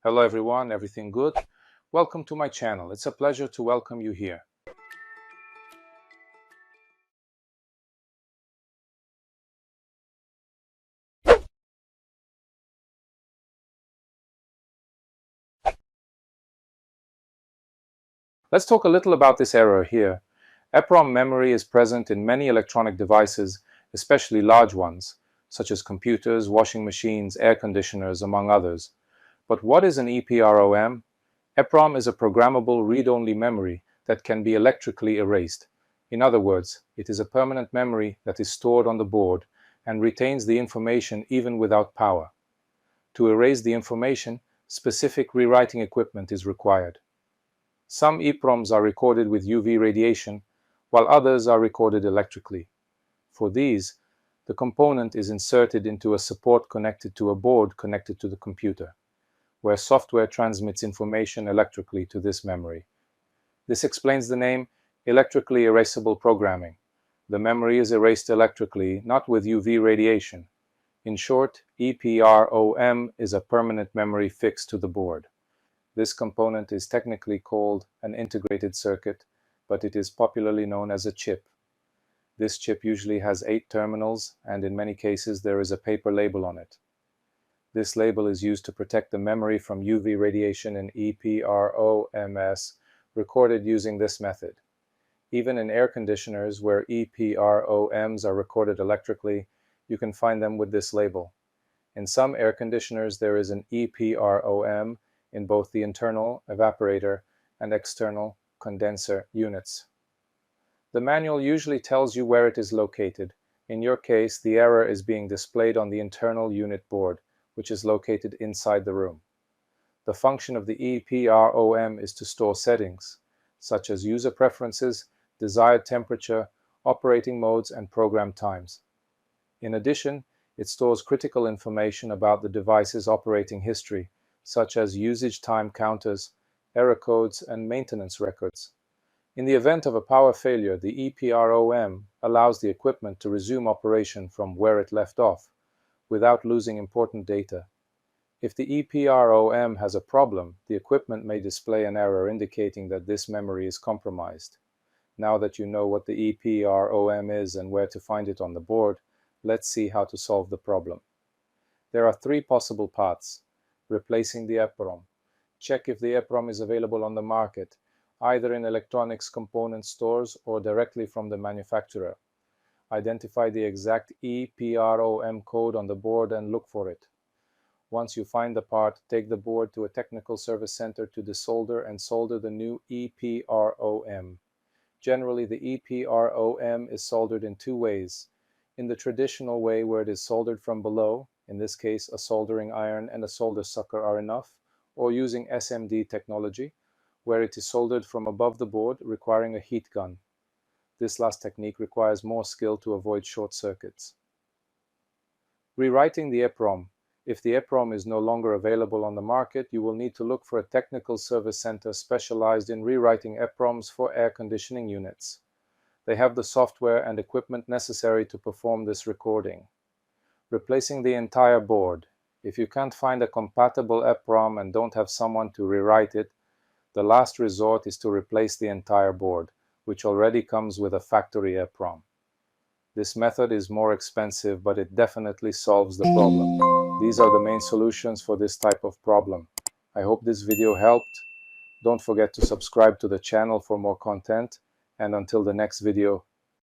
Hello everyone, everything good? Welcome to my channel. It's a pleasure to welcome you here. Let's talk a little about this error here. EPROM memory is present in many electronic devices, especially large ones, such as computers, washing machines, air conditioners, among others. But what is an EPROM? EPROM is a programmable read-only memory that can be electrically erased. In other words, it is a permanent memory that is stored on the board and retains the information even without power. To erase the information, specific rewriting equipment is required. Some EPROMs are recorded with UV radiation, while others are recorded electrically. For these, the component is inserted into a support connected to a board connected to the computer, where software transmits information electrically to this memory. This explains the name electrically erasable programming. The memory is erased electrically, not with UV radiation. In short, EPROM is a permanent memory fixed to the board. This component is technically called an integrated circuit, but it is popularly known as a chip. This chip usually has 8 terminals, and in many cases there is a paper label on it. This label is used to protect the memory from UV radiation in EPROMs recorded using this method. Even in air conditioners where EPROMs are recorded electrically, you can find them with this label. In some air conditioners there is an EPROM in both the internal evaporator and external condenser units. The manual usually tells you where it is located. In your case, the error is being displayed on the internal unit board, which is located inside the room. The function of the EPROM is to store settings, such as user preferences, desired temperature, operating modes, and program times. In addition, it stores critical information about the device's operating history, such as usage time counters, error codes, and maintenance records. In the event of a power failure, the EPROM allows the equipment to resume operation from where it left off, without losing important data. If the EPROM has a problem, the equipment may display an error indicating that this memory is compromised. Now that you know what the EPROM is and where to find it on the board, let's see how to solve the problem. There are 3 possible paths. Replacing the EPROM. Check if the EPROM is available on the market, either in electronics component stores or directly from the manufacturer. Identify the exact EPROM code on the board and look for it. Once you find the part, take the board to a technical service center to desolder and solder the new EPROM. Generally, the EPROM is soldered in 2 ways. In the traditional way, where it is soldered from below, in this case a soldering iron and a solder sucker are enough, or using SMD technology, where it is soldered from above the board, requiring a heat gun. This last technique requires more skill to avoid short circuits. Rewriting the EPROM. If the EPROM is no longer available on the market, you will need to look for a technical service center specialized in rewriting EPROMs for air conditioning units. They have the software and equipment necessary to perform this recording. Replacing the entire board. If you can't find a compatible EPROM and don't have someone to rewrite it, the last resort is to replace the entire board, which already comes with a factory EPROM. This method is more expensive, but it definitely solves the problem. These are the main solutions for this type of problem. I hope this video helped. Don't forget to subscribe to the channel for more content, and until the next video,